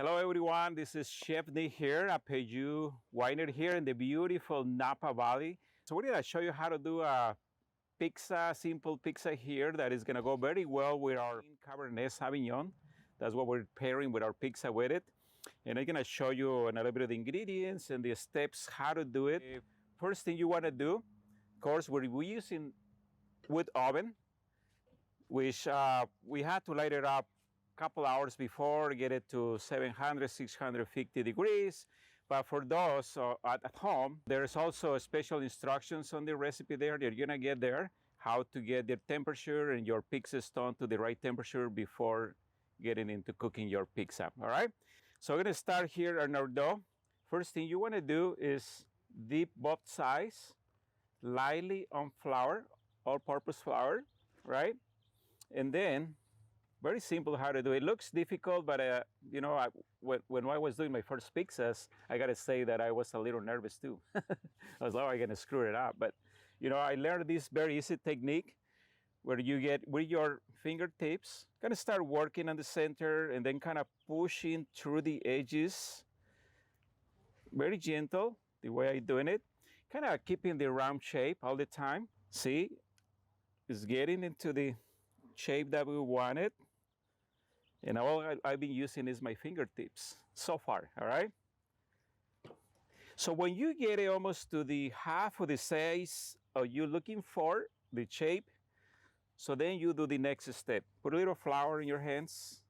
Hello everyone, this is Chef Nic here at PEJU Winery here in the beautiful Napa Valley. So we're gonna show you how to do a pizza, simple pizza here that is gonna go very well with our Cabernet Sauvignon. That's what we're pairing with our pizza with it. And I'm gonna show you a little bit of the ingredients and the steps how to do it. First thing you wanna do, of course, we're using wood oven, which we had to light it up couple hours before, get it to 700, 650 degrees. But for those at home, there's also special instructions on the recipe there that you're gonna get there, how to get the temperature and your pizza stone to the right temperature before getting into cooking your pizza, all right? So we're gonna start here on our dough. First thing you wanna do is dip both sides lightly on flour, all-purpose flour, right? And then very simple how to do it. It looks difficult, but when I was doing my first pizzas, I gotta say that I was a little nervous too. I was like, oh, I'm gonna screw it up. But I learned this very easy technique where you get with your fingertips, kind of start working on the center and then kind of pushing through the edges. Very gentle, the way I'm doing it. Kind of keeping the round shape all the time. See, it's getting into the shape that we wanted. And all I've been using is my fingertips so far, all right? So when you get it almost to the half of the size you're looking for, the shape, so then you do the next step. Put a little flour in your hands,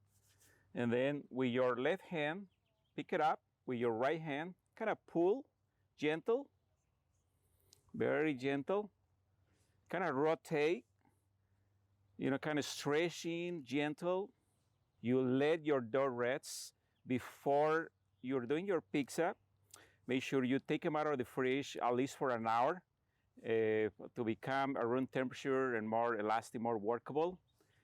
and then with your left hand, pick it up. With your right hand, kind of pull, gentle, very gentle. Kind of rotate, kind of stretching, gentle. You let your dough rest before you're doing your pizza. Make sure you take them out of the fridge at least for an hour to become a room temperature and more elastic, more workable.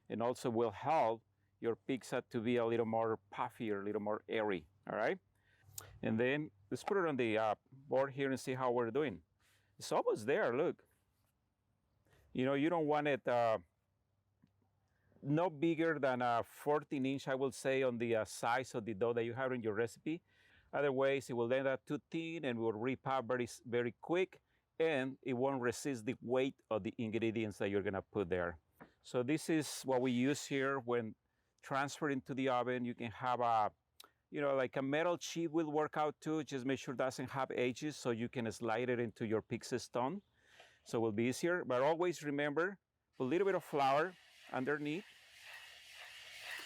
And also will help your pizza to be a little more puffier, a little more airy, all right? And then let's put it on the board here and see how we're doing. It's almost there, look. You don't want it no bigger than a 14-inch, I will say, on the size of the dough that you have in your recipe. Otherwise, it will end up too thin and will rip up very, very quick, and it won't resist the weight of the ingredients that you're gonna put there. So this is what we use here when transferring to the oven. You can have a, like a metal sheet will work out too. Just make sure it doesn't have edges so you can slide it into your pizza stone. So it will be easier, but always remember, put a little bit of flour underneath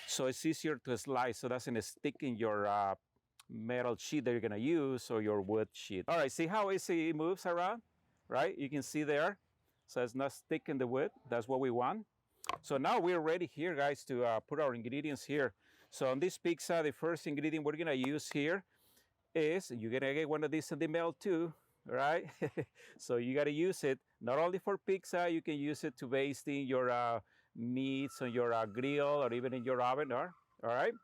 so it's easier to slide so it doesn't stick in your metal sheet that you're gonna use or your wood sheet. All right, see how easy it moves around, right? You can see there, so it's not sticking the wood. That's what we want. So now we're ready here, guys, to put our ingredients here. So on this pizza, the first ingredient we're gonna use here is, you're gonna get one of these in the mail too, right? So you got to use it not only for pizza, you can use it to baste in your meats on your grill or even in your oven, all right?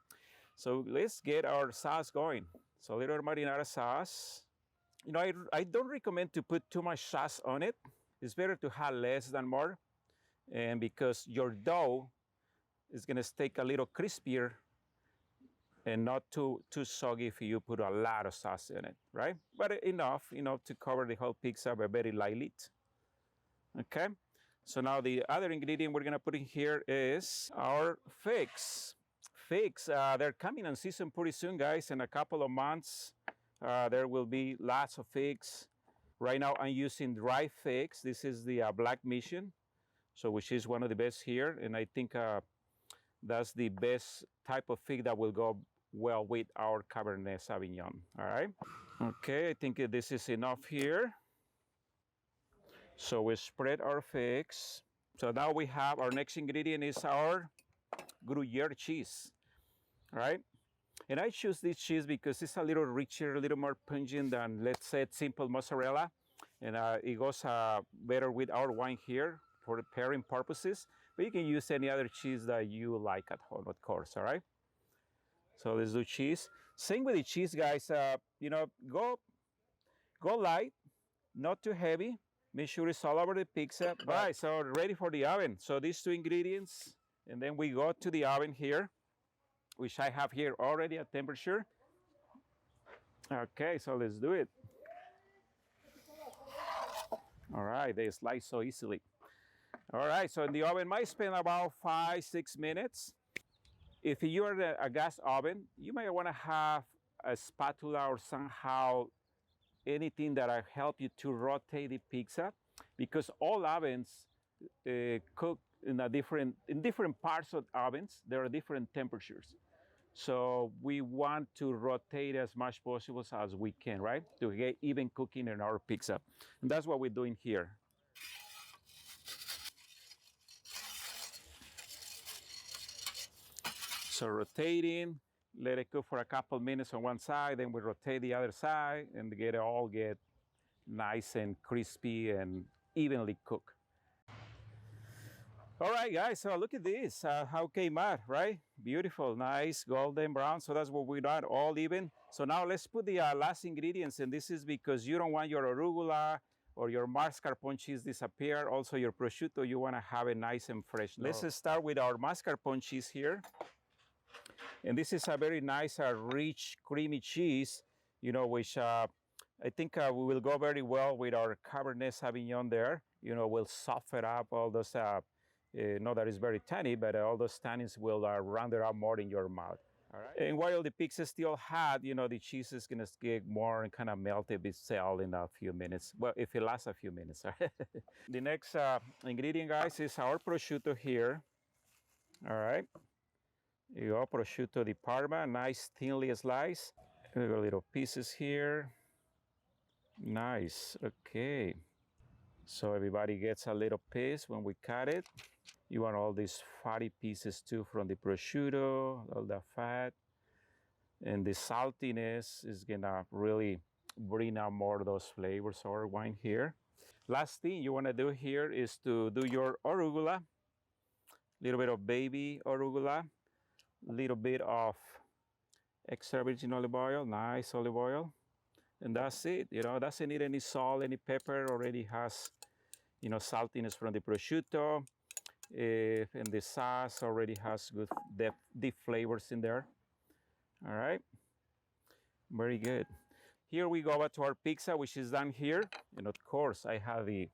So let's get our sauce going. So a little marinara sauce. I don't recommend to put too much sauce on it. It's better to have less than more, and because your dough is gonna stay a little crispier and not too soggy if you put a lot of sauce in it, right? But enough to cover the whole pizza, but very lightly. Okay, so now the other ingredient we're gonna put in here is our figs. Figs, they're coming on season pretty soon, guys. In a couple of months, there will be lots of figs. Right now, I'm using dry figs. This is the Black Mission, so which is one of the best here, and I think that's the best type of fig that will go well with our Cabernet Sauvignon, all right? Okay, I think this is enough here. So we spread our figs. So now we have our next ingredient is our Gruyere cheese, all right? And I choose this cheese because it's a little richer, a little more pungent than, let's say, simple mozzarella. And it goes better with our wine here for the pairing purposes. But you can use any other cheese that you like at home, of course, all right? So let's do cheese. Same with the cheese, guys. Go light, not too heavy. Make sure it's all over the pizza. All right, so ready for the oven. So these two ingredients, and then we go to the oven here. which I have here already at temperature. Okay, so let's do it. All right, they slice so easily. All right, so in the oven might spend about 5-6 minutes. If you're a gas oven, you may want to have a spatula or somehow anything that will help you to rotate the pizza, because all ovens cook in different parts of ovens. There are different temperatures. So we want to rotate as much possible as we can, right? To get even cooking in our pizza. And that's what we're doing here. So rotating, let it cook for a couple minutes on one side, then we rotate the other side and get it all nice and crispy and evenly cooked. All right, guys, so look at this, how came out, right? Beautiful, nice golden brown. So that's what we got, all even. So now let's put the last ingredients, and this is because you don't want your arugula or your mascarpone cheese disappear. Also your prosciutto, you want to have it nice and fresh. Let's start with our mascarpone cheese here. And this is a very nice, rich, creamy cheese, you know, which I think we will go very well with our Cabernet Sauvignon there. You know, we'll soften up all those, not that it's very tangy, but all those tannins will round it up more in your mouth. All right. And while the pizza is still hot, you know, the cheese is going to get more and kind of melt itself in a few minutes. Well, if it lasts a few minutes. The next ingredient, guys, is our prosciutto here. All right. You go, prosciutto di Parma, nice thinly sliced. We got little pieces here. Nice, okay. So everybody gets a little piece when we cut it. You want all these fatty pieces too from the prosciutto, all the fat. And the saltiness is gonna really bring out more of those flavors of our wine here. Last thing you wanna do here is to do your arugula. Little bit of baby arugula. Little bit of extra virgin olive oil, nice olive oil, and that's it. You know, doesn't need any salt, any pepper. Already has, you know, saltiness from the prosciutto, and the sauce already has good deep flavors in there. All right, very good. Here we go back to our pizza, which is done here, and of course I have the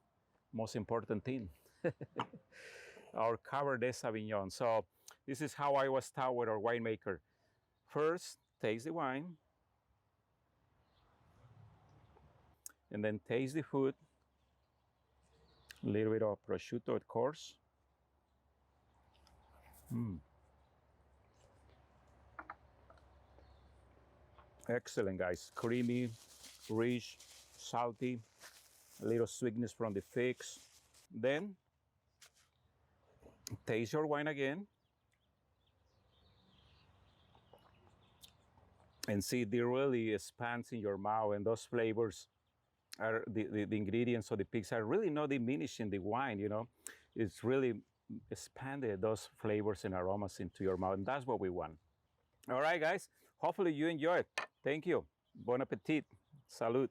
most important thing, our Cabernet Sauvignon. So this is how I was taught with our winemaker. First, taste the wine, and then taste the food. A little bit of prosciutto, of course. Excellent, guys. Creamy, rich, salty, a little sweetness from the figs. Then, taste your wine again. And see, it really expands in your mouth, and those flavors are the ingredients of the pizza are really not diminishing the wine, you know. It's really expanded those flavors and aromas into your mouth, and that's what we want. All right, guys, hopefully you enjoy it. Thank you. Bon appetit. Salud.